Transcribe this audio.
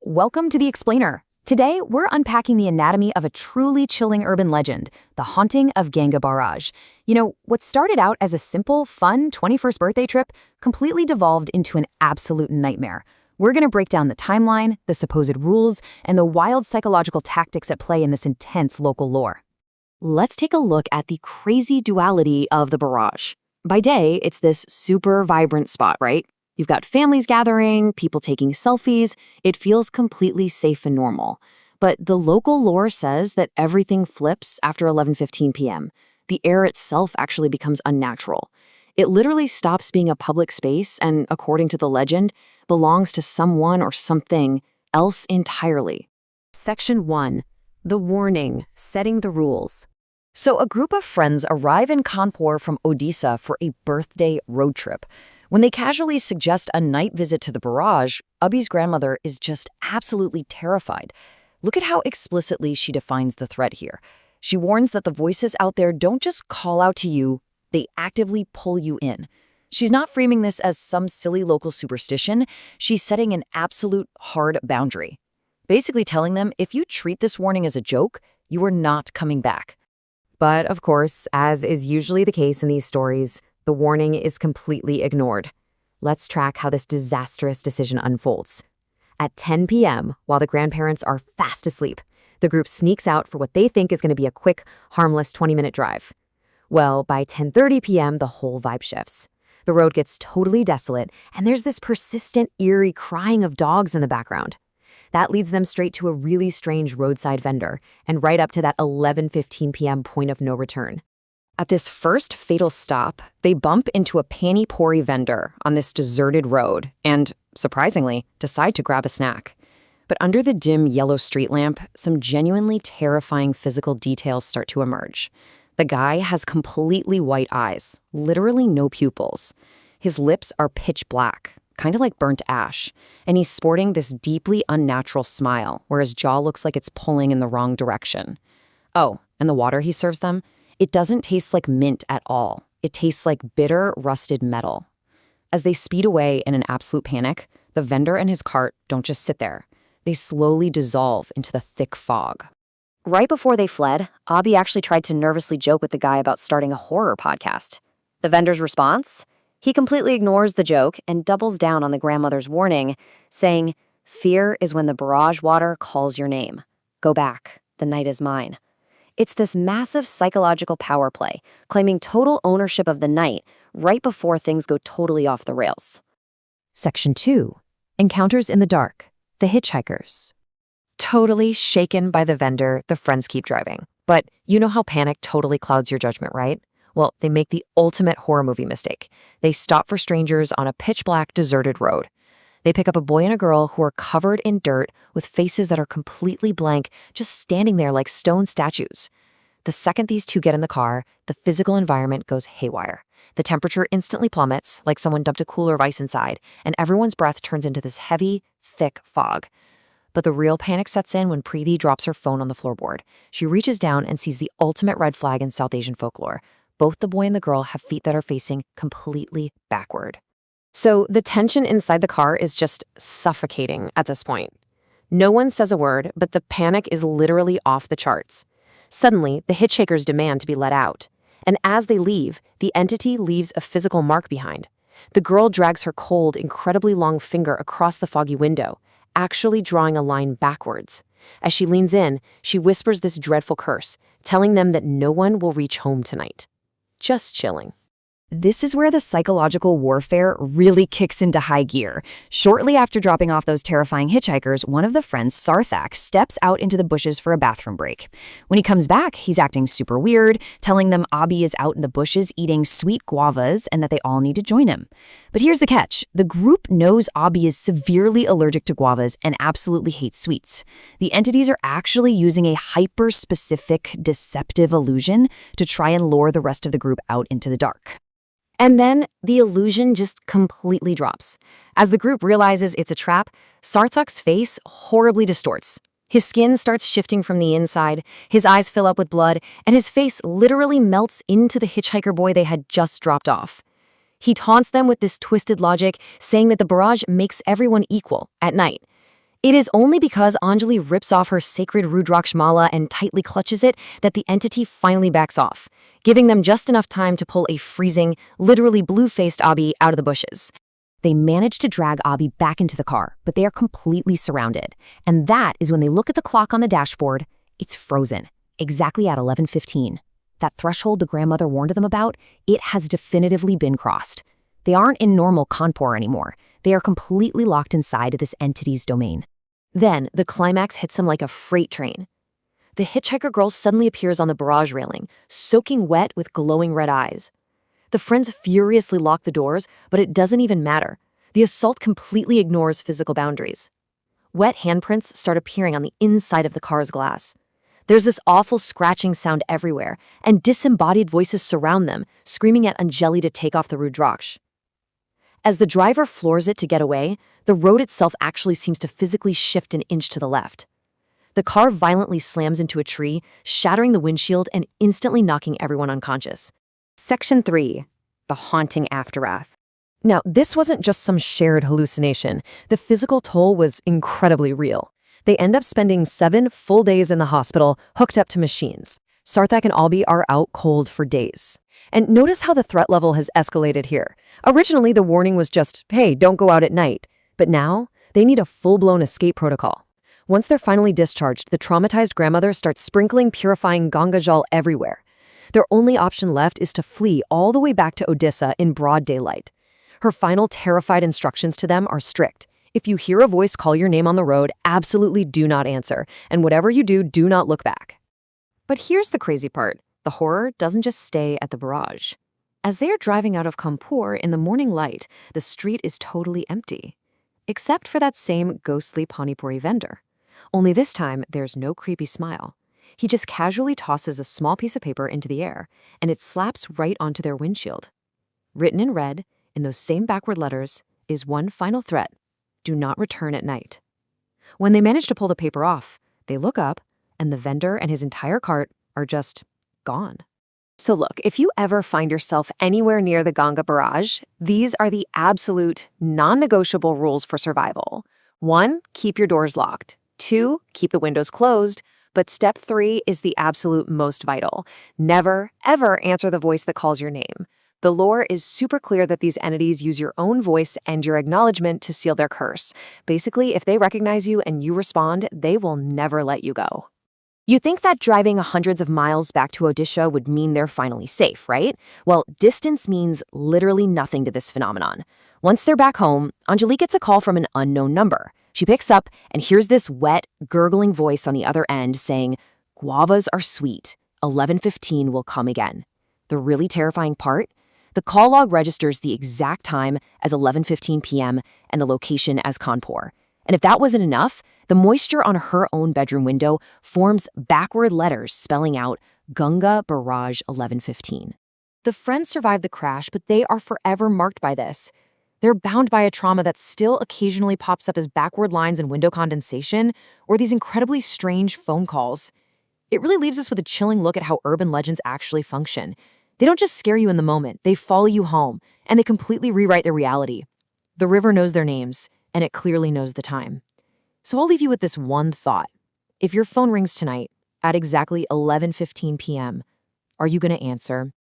Welcome to The Explainer. Today, we're unpacking the anatomy of a truly chilling urban legend, the haunting of Ganga Barrage. What started out as a simple, fun 21st birthday trip completely devolved into an absolute nightmare. We're going to break down the timeline, the supposed rules, and the wild psychological tactics at play in this intense local lore. Let's take a look at the crazy duality of the Barrage. By day, it's this super vibrant spot, right? You've got families gathering, people taking selfies. It feels completely safe and normal. But the local lore says that everything flips after 11:15 p.m. The air itself actually becomes unnatural. It literally stops being a public space and, according to the legend, belongs to someone or something else entirely. Section 1. The warning, setting the rules. So a group of friends arrive in Kanpur from Odisha for a birthday road trip. When they casually suggest a night visit to the Barrage, Abhi's grandmother is just absolutely terrified. Look at how explicitly she defines the threat here. She warns that the voices out there don't just call out to you, they actively pull you in. She's not framing this as some silly local superstition. She's setting an absolute hard boundary. Basically telling them if you treat this warning as a joke, you are not coming back. But of course, as is usually the case in these stories, the warning is completely ignored. Let's track how this disastrous decision unfolds. At 10 p.m., while the grandparents are fast asleep, the group sneaks out for what they think is going to be a quick, harmless 20-minute drive. Well, by 10:30 p.m., the whole vibe shifts. The road gets totally desolate, and there's this persistent, eerie crying of dogs in the background. That leads them straight to a really strange roadside vendor, and right up to that 11:15 p.m. point of no return. At this first fatal stop, they bump into a pani-puri vendor on this deserted road and, surprisingly, decide to grab a snack. But under the dim yellow street lamp, some genuinely terrifying physical details start to emerge. The guy has completely white eyes, literally no pupils. His lips are pitch black, kind of like burnt ash, and he's sporting this deeply unnatural smile where his jaw looks like it's pulling in the wrong direction. Oh, and the water he serves them? It doesn't taste like mint at all. It tastes like bitter, rusted metal. As they speed away in an absolute panic, the vendor and his cart don't just sit there. They slowly dissolve into the thick fog. Right before they fled, Abhi actually tried to nervously joke with the guy about starting a horror podcast. The vendor's response? He completely ignores the joke and doubles down on the grandmother's warning, saying, "Fear is when the barrage water calls your name. Go back. The night is mine." It's this massive psychological power play, claiming total ownership of the night right before things go totally off the rails. Section 2. Encounters in the dark. The hitchhikers. Totally shaken by the vendor, the friends keep driving. But you know how panic totally clouds your judgment, right? Well, they make the ultimate horror movie mistake. They stop for strangers on a pitch-black, deserted road. They pick up a boy and a girl who are covered in dirt with faces that are completely blank, just standing there like stone statues. The second these two get in the car, the physical environment goes haywire. The temperature instantly plummets, like someone dumped a cooler of ice inside, and everyone's breath turns into this heavy, thick fog. But the real panic sets in when Preeti drops her phone on the floorboard. She reaches down and sees the ultimate red flag in South Asian folklore. Both the boy and the girl have feet that are facing completely backward. So the tension inside the car is just suffocating at this point. No one says a word, but the panic is literally off the charts. Suddenly, the hitchhikers demand to be let out. And as they leave, the entity leaves a physical mark behind. The girl drags her cold, incredibly long finger across the foggy window, actually drawing a line backwards. As she leans in, she whispers this dreadful curse, telling them that no one will reach home tonight. Just chilling. This is where the psychological warfare really kicks into high gear. Shortly after dropping off those terrifying hitchhikers, one of the friends, Sarthak, steps out into the bushes for a bathroom break. When he comes back, he's acting super weird, telling them Abhi is out in the bushes eating sweet guavas and that they all need to join him. But here's the catch. The group knows Abhi is severely allergic to guavas and absolutely hates sweets. The entities are actually using a hyper-specific, deceptive illusion to try and lure the rest of the group out into the dark. And then the illusion just completely drops. As the group realizes it's a trap, Sarthak's face horribly distorts. His skin starts shifting from the inside, his eyes fill up with blood, and his face literally melts into the hitchhiker boy they had just dropped off. He taunts them with this twisted logic, saying that the barrage makes everyone equal at night. It is only because Anjali rips off her sacred Rudraksh mala and tightly clutches it that the entity finally backs off, giving them just enough time to pull a freezing, literally blue-faced Abhi out of the bushes. They manage to drag Abhi back into the car, but they are completely surrounded. And that is when they look at the clock on the dashboard. It's frozen, exactly at 11:15. That threshold the grandmother warned them about, it has definitively been crossed. They aren't in normal Kanpur anymore. They are completely locked inside this entity's domain. Then, the climax hits them like a freight train. The hitchhiker girl suddenly appears on the barrage railing, soaking wet with glowing red eyes. The friends furiously lock the doors, but it doesn't even matter. The assault completely ignores physical boundaries. Wet handprints start appearing on the inside of the car's glass. There's this awful scratching sound everywhere, and disembodied voices surround them, screaming at Anjali to take off the Rudraksh. As the driver floors it to get away, the road itself actually seems to physically shift an inch to the left. The car violently slams into a tree, shattering the windshield and instantly knocking everyone unconscious. Section 3. The Haunting Aftermath. Now, this wasn't just some shared hallucination. The physical toll was incredibly real. They end up spending 7 full days in the hospital, hooked up to machines. Sarthak and Albie are out cold for days. And notice how the threat level has escalated here. Originally, the warning was just, hey, don't go out at night. But now, they need a full-blown escape protocol. Once they're finally discharged, the traumatized grandmother starts sprinkling purifying Ganga jal everywhere. Their only option left is to flee all the way back to Odisha in broad daylight. Her final terrified instructions to them are strict. If you hear a voice call your name on the road, absolutely do not answer. And whatever you do, do not look back. But here's the crazy part. The horror doesn't just stay at the barrage. As they are driving out of Kanpur in the morning light, the street is totally empty. Except for that same ghostly Panipuri vendor. Only this time, there's no creepy smile. He just casually tosses a small piece of paper into the air, and it slaps right onto their windshield. Written in red, in those same backward letters, is one final threat: do not return at night. When they manage to pull the paper off, they look up, and the vendor and his entire cart are just gone. So look, if you ever find yourself anywhere near the Ganga Barrage, these are the absolute non-negotiable rules for survival. 1, keep your doors locked. 2, keep the windows closed. But step 3 is the absolute most vital. Never, ever answer the voice that calls your name. The lore is super clear that these entities use your own voice and your acknowledgement to seal their curse. Basically, if they recognize you and you respond, they will never let you go. You think that driving hundreds of miles back to Odisha would mean they're finally safe, right? Well, distance means literally nothing to this phenomenon. Once they're back home, Anjali gets a call from an unknown number. She picks up and hears this wet, gurgling voice on the other end saying, "Guavas are sweet. 11:15 will come again." The really terrifying part? The call log registers the exact time as 11:15 p.m. and the location as Kanpur. And if that wasn't enough, the moisture on her own bedroom window forms backward letters spelling out Ganga Barrage 11:15. The friends survived the crash, but they are forever marked by this. They're bound by a trauma that still occasionally pops up as backward lines and window condensation, or these incredibly strange phone calls. It really leaves us with a chilling look at how urban legends actually function. They don't just scare you in the moment, they follow you home, and they completely rewrite their reality. The river knows their names, and it clearly knows the time. So I'll leave you with this one thought. If your phone rings tonight at exactly 11:15 p.m., are you going to answer?